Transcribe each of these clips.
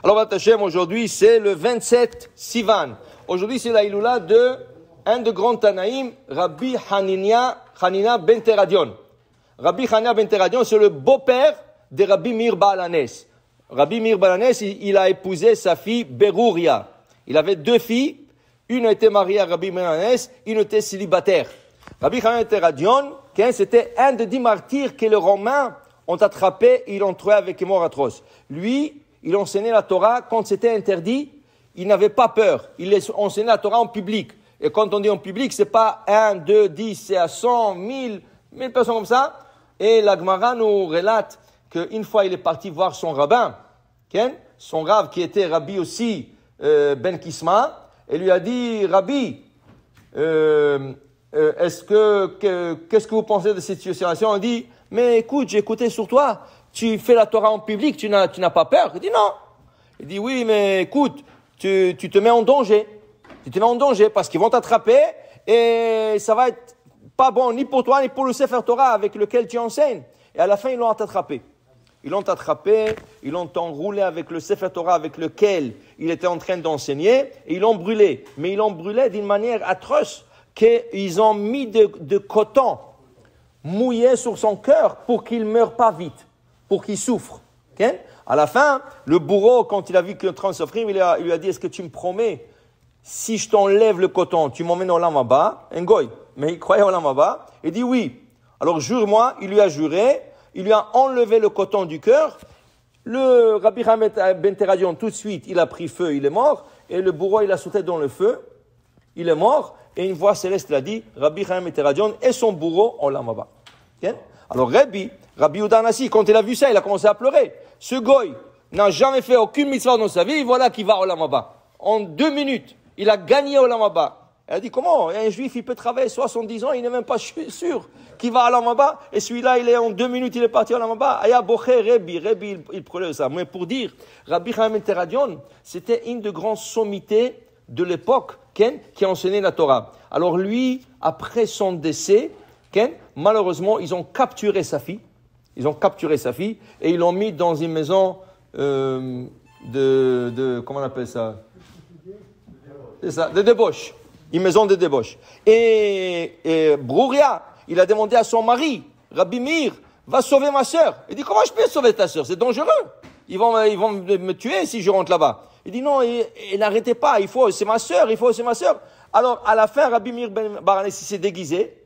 Alors, Batachem, aujourd'hui, c'est le 27 Sivan. Aujourd'hui, c'est la Iloula de un de grands Tanaïm, Rabbi Hanina ben Teradion. Rabbi Hanina ben Teradion, c'est le beau-père de Rabbi Meir Baal Hanes. Rabbi Meir Baal Hanes, il a épousé sa fille Berouria. Il avait deux filles. Une était mariée à Rabbi Meir Baal Hanes, une était célibataire. Rabbi Hanina ben Teradion, c'était un des 10 martyrs que les Romains ont attrapé et ils l'ont tué avec une mort atroce. Lui, il enseignait la Torah quand c'était interdit. Il n'avait pas peur. Il enseignait la Torah en public. Et quand on dit en public, c'est pas 1, 2, 10, c'est à 100, 1000 personnes comme ça. Et la Gemara nous relate qu'une fois, il est parti voir son rabbin, son rav qui était Rabbi aussi, Ben Kisma, et lui a dit, Rabbi, qu'est-ce que vous pensez de cette situation? Il dit, mais écoute, j'ai écouté sur toi, tu fais la Torah en public, tu n'as pas peur? Il dit non. Il dit oui, mais écoute, tu te mets en danger. Tu te mets en danger parce qu'ils vont t'attraper et ça va être pas bon ni pour toi ni pour le Sefer Torah avec lequel tu enseignes. Et à la fin, ils l'ont attrapé. Ils l'ont attrapé, ils l'ont enroulé avec le Sefer Torah avec lequel il était en train d'enseigner et ils l'ont brûlé. Mais ils l'ont brûlé d'une manière atroce qu'ils ont mis de coton mouillé sur son cœur pour qu'il ne meure pas vite, pour qu'il souffre. Okay? À la fin, le bourreau, quand il a vu qu'il est en train de souffrir, il lui a dit, est-ce que tu me promets, si je t'enlève le coton, tu m'emmènes au Olam Haba, un goy, mais il croyait au Olam Haba, il dit oui. Alors jure-moi, il lui a juré, il lui a enlevé le coton du cœur, le Rabbi Hanina ben Teradion, tout de suite, il a pris feu, il est mort, et le bourreau, il a sauté dans le feu, il est mort, et une voix céleste l'a dit, Rabbi Hanina ben Teradion et son bourreau au Olam Haba. Okay? Alors Rabbi Yehuda Hanassi, quand il a vu ça, il a commencé à pleurer. Ce goy n'a jamais fait aucune mitzvah dans sa vie, voilà qu'il va au Olam Haba. En 2 minutes, il a gagné au Olam Haba. Elle a dit, comment un juif, il peut travailler 70 ans, il n'est même pas sûr qu'il va à Olam Haba, et celui-là, il est en 2 minutes, il est parti au Olam Haba. Aya boché Rabbi, il prenait ça. Mais pour dire, Rabbi Hanina ben Teradion, c'était une des grandes sommités de l'époque, qui enseignait la Torah. Alors lui, après son décès, malheureusement, ils ont capturé sa fille. Ils ont capturé sa fille et ils l'ont mis dans une maison comment on appelle ça? C'est ça, de débauche. Une maison de débauche. Et Brouria, il a demandé à son mari, Rabbi Meir, va sauver ma sœur. Il dit, comment je peux sauver ta sœur? C'est dangereux. Ils vont me tuer si je rentre là-bas. Il dit, non, n'arrêtez pas, c'est ma sœur, c'est ma sœur. Alors, à la fin, Rabbi Meir Baal Hanes s'est déguisé,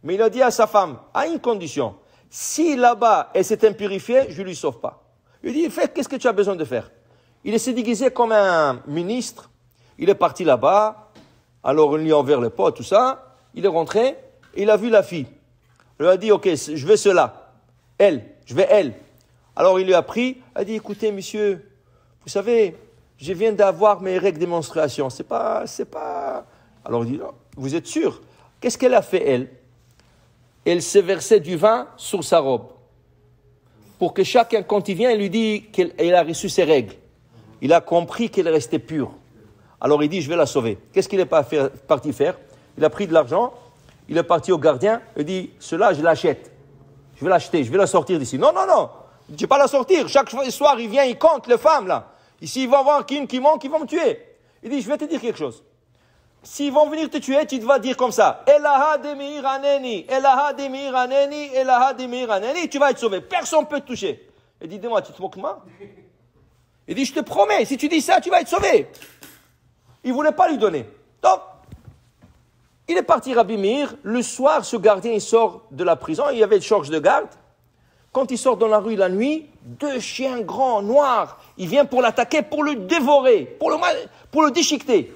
mais il a dit à sa femme, à une condition, si là-bas, elle s'est impurifiée, je ne lui sauve pas. Il dit, qu'est-ce que tu as besoin de faire? Il s'est déguisé comme un ministre. Il est parti là-bas. Alors, il lui a ouvert le pot, tout ça. Il est rentré et il a vu la fille. Il lui a dit, ok, je veux cela. Je veux elle. Alors, il lui a pris. Il a dit, écoutez, monsieur, vous savez, je viens d'avoir mes règles de menstruation. C'est pas. Alors, il dit, vous êtes sûr? Qu'est-ce qu'elle a fait, elle? Elle s'est versée du vin sur sa robe. Pour que chacun, quand il vient, il lui dit qu'elle a reçu ses règles. Il a compris qu'elle restait pure. Alors il dit, je vais la sauver. Qu'est-ce qu'il est parti faire? Il a pris de l'argent, il est parti au gardien, il dit, cela, je l'achète. Je vais l'acheter, je vais la sortir d'ici. Non, je ne vais pas la sortir. Chaque soir, il vient, il compte les femmes, là. Ici, il va voir qui manque, ils vont me tuer. Il dit, je vais te dire quelque chose. S'ils vont venir te tuer, tu vas dire comme ça. Elaha de Meir Haneni, Elaha de Meir Haneni, Elaha de Meir Haneni, tu vas être sauvé. Personne ne peut te toucher. Il dit, dis-moi, tu te moques de moi? Il dit, je te promets, si tu dis ça, tu vas être sauvé. Il ne voulait pas lui donner. Donc, il est parti, Rabbi Meir. Le soir, ce gardien, il sort de la prison. Il y avait une charge de garde. Quand il sort dans la rue la nuit, 2 chiens grands, noirs, ils viennent pour l'attaquer, pour le dévorer, pour le déchiqueter.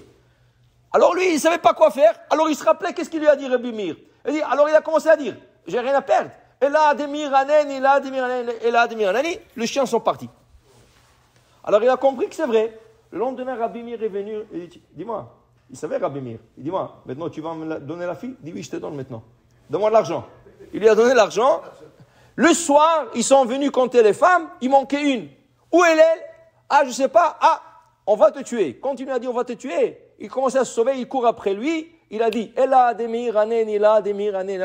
Alors lui, il ne savait pas quoi faire. Alors il se rappelait, qu'est-ce qu'il lui a dit, Rabbi Meir? Alors il a commencé à dire, j'ai rien à perdre. Et là, des Meir Haneni, là, des Meir Haneni, et là, des Meir Haneni. Les chiens sont partis. Alors il a compris que c'est vrai. Le lendemain, Rabbi Meir est venu. Il dit, dis-moi, il savait Rabbi Meir. Il dit, dis-moi, maintenant tu vas me donner la fille? Il dit, oui, je te donne maintenant. Donne-moi de l'argent. Il lui a donné l'argent. Le soir, ils sont venus compter les femmes. Il manquait une. Où elle est? Ah, je ne sais pas. Ah, on va te tuer. Quand il lui a dit, on va te tuer, il commence à se sauver, il court après lui. Il a dit, Ela de Meir Haneni, la de Meir Haneni,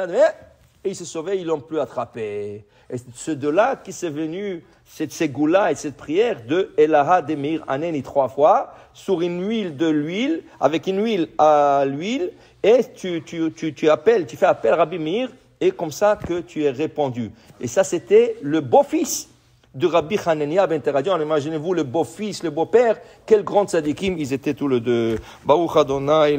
et ils se sauvaient, ils ne l'ont plus attrapé. Et c'est de là qui s'est venu cette ségoula et cette prière de Elaha Demir Aneni 3 fois, sur une huile de l'huile, avec une huile à l'huile, et tu fais appel Rabbi Meir, et comme ça que tu es répandu. Et ça, c'était le beau-fils de Rabbi Hanania ben Teradion. Imaginez-vous le beau-fils, le beau-père, quel grand tzadikim ils étaient tous les deux. Baruch Adonai.